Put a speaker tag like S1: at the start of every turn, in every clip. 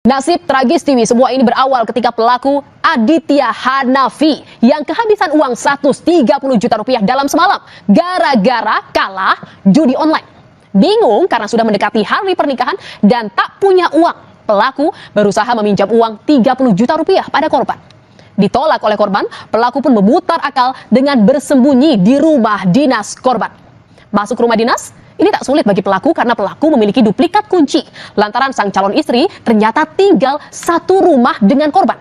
S1: Nasib tragis Tiwi, semua ini berawal ketika pelaku Aditya Hanafi yang kehabisan uang 130 juta rupiah dalam semalam gara-gara kalah judi online. Bingung karena sudah mendekati hari pernikahan dan tak punya uang, pelaku berusaha meminjam uang 30 juta rupiah pada korban. Ditolak oleh korban, pelaku pun memutar akal dengan bersembunyi di rumah dinas korban. Masuk rumah dinas, ini tak sulit bagi pelaku karena pelaku memiliki duplikat kunci. Lantaran sang calon istri ternyata tinggal satu rumah dengan korban.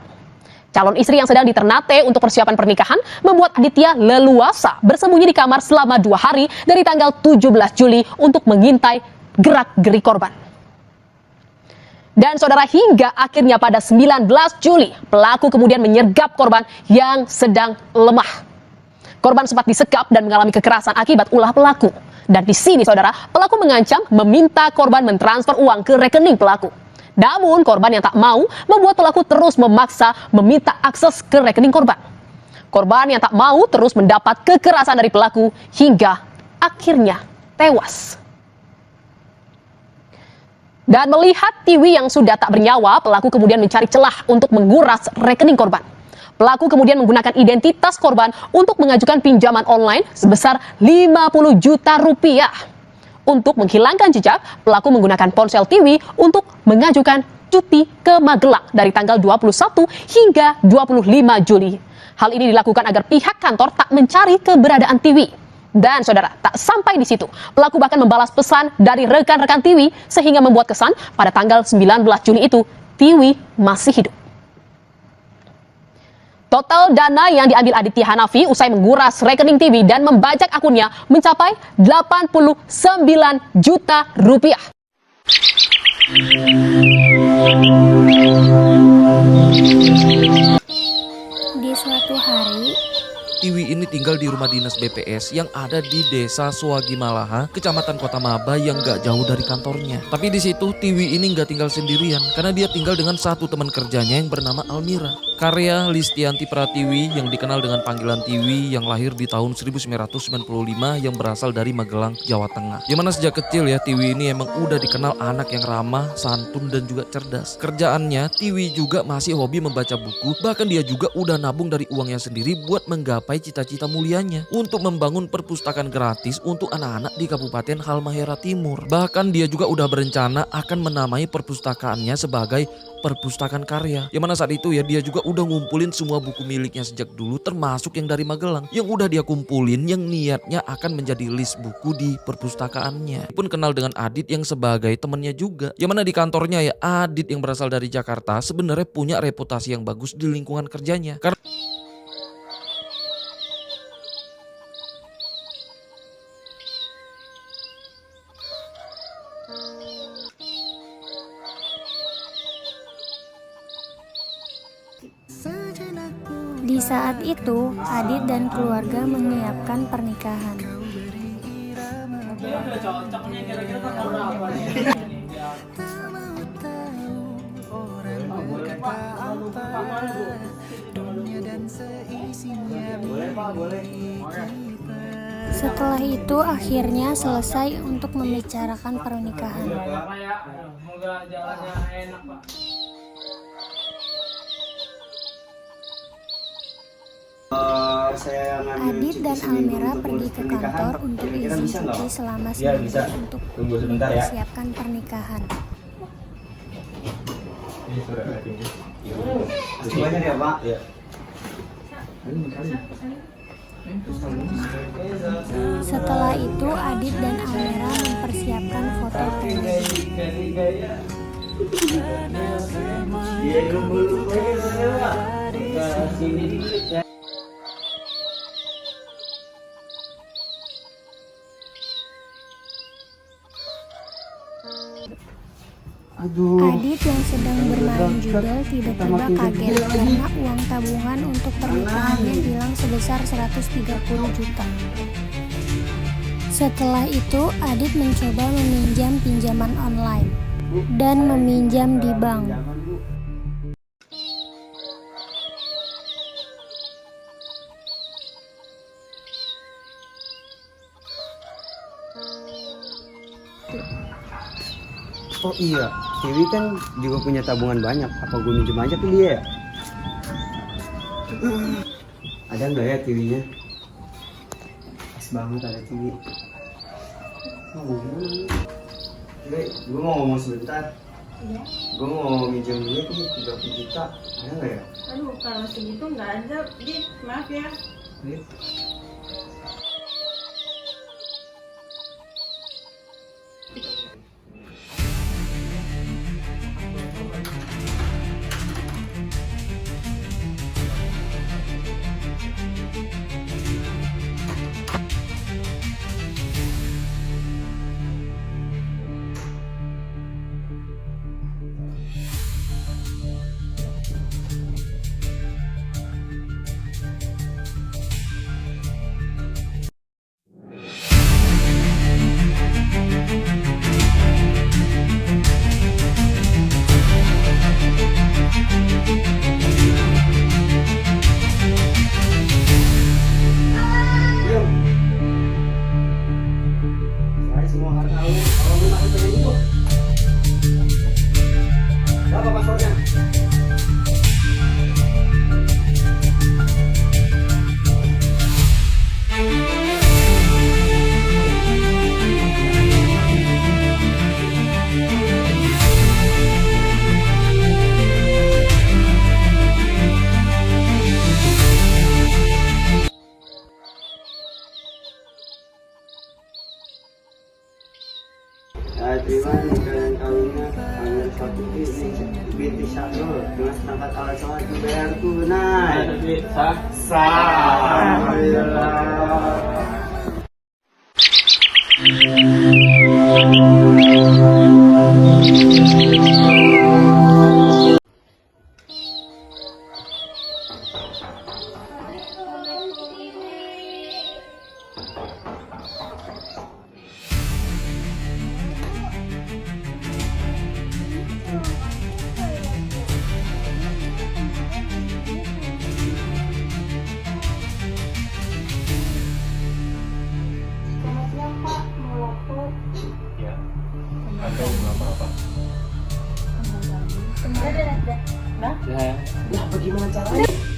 S1: Calon istri yang sedang di Ternate untuk persiapan pernikahan membuat Aditya leluasa bersembunyi di kamar selama 2 hari dari tanggal 17 Juli untuk mengintai gerak-gerik korban. Dan saudara, hingga akhirnya pada 19 Juli, pelaku kemudian menyergap korban yang sedang lemah. Korban sempat disekap dan mengalami kekerasan akibat ulah pelaku. Dan di sini saudara, pelaku mengancam meminta korban mentransfer uang ke rekening pelaku. Namun korban yang tak mau membuat pelaku terus memaksa meminta akses ke rekening korban. Korban yang tak mau terus mendapat kekerasan dari pelaku hingga akhirnya tewas. Dan melihat Tiwi yang sudah tak bernyawa, pelaku kemudian mencari celah untuk menguras rekening korban. Pelaku kemudian menggunakan identitas korban untuk mengajukan pinjaman online sebesar 50 juta rupiah. Untuk menghilangkan jejak, pelaku menggunakan ponsel Tiwi untuk mengajukan cuti ke Magelang dari tanggal 21 hingga 25 Juli. Hal ini dilakukan agar pihak kantor tak mencari keberadaan Tiwi. Dan saudara, tak sampai di situ, pelaku bahkan membalas pesan dari rekan-rekan Tiwi sehingga membuat kesan pada tanggal 19 Juli itu Tiwi masih hidup. Total dana yang diambil Aditya Hanafi usai menguras rekening Tiwi dan membajak akunnya mencapai 89 juta rupiah.
S2: Di suatu hari,
S3: Tiwi ini tinggal di rumah dinas BPS yang ada di Desa Swagimalaha, Kecamatan Kota Maba yang gak jauh dari kantornya. Tapi di situ Tiwi ini gak tinggal sendirian karena dia tinggal dengan satu teman kerjanya yang bernama Almira. Karya Listianti Pratiwi yang dikenal dengan panggilan Tiwi yang lahir di tahun 1995 yang berasal dari Magelang, Jawa Tengah. Dimana sejak kecil ya Tiwi ini emang udah dikenal anak yang ramah, santun dan juga cerdas. Kerjaannya Tiwi juga masih hobi membaca buku, bahkan dia juga udah nabung dari uangnya sendiri buat menggapai cita-cita mulianya untuk membangun perpustakaan gratis untuk anak-anak di Kabupaten Halmahera Timur. Bahkan dia juga udah berencana akan menamai perpustakaannya sebagai Perpustakaan Karya. Yang mana saat itu ya dia juga udah ngumpulin semua buku miliknya sejak dulu termasuk yang dari Magelang. Yang udah dia kumpulin yang niatnya akan menjadi list buku di perpustakaannya. Pun kenal dengan Adit yang sebagai temannya juga. Yang mana di kantornya ya Adit yang berasal dari Jakarta sebenarnya punya reputasi yang bagus di lingkungan kerjanya. Karena
S2: di saat itu, Adit dan keluarga menyiapkan pernikahan. Setelah itu akhirnya selesai untuk membicarakan pernikahan. Adit dan Almira pergi ke kantor untuk izin cuti selama seminggu untuk mempersiapkan pernikahan. Setelah itu Adit dan Almira mempersiapkan foto pernikahan. Adit yang sedang bermain judel tiba-tiba kaget karena uang tabungan untuk pernikahannya hilang sebesar 130 juta. Setelah itu Adit mencoba meminjam pinjaman online dan meminjam di bank.
S4: Oh iya, Tiwi kan juga punya tabungan banyak. Apa gue minjem aja ke dia ya? Ada nggak ya Tiwinya? Pas banget ada Tiwi. Gue mau ngomong sebentar.
S5: Iya.
S4: Gue mau minjem duit nih 30 juta. Ada nggak ya?
S5: Aduh, kalau segitu nggak ada, Dit. Maaf ya.
S4: Duit. Diam. Saya semua harta kamu. Kalau lu masuk ke itu. Berapa passwordnya? Terima nikah kawinnya Pangeran Suatu binti Syahrul dengan seperangkat alat sholat dibayar tunai. Sah. Alhamdulillah.
S2: Selamat siang Pak, mau lapor.
S6: Ya, Anda mau apa?
S2: Kemarin ada.
S6: Ya, bagaimana caranya?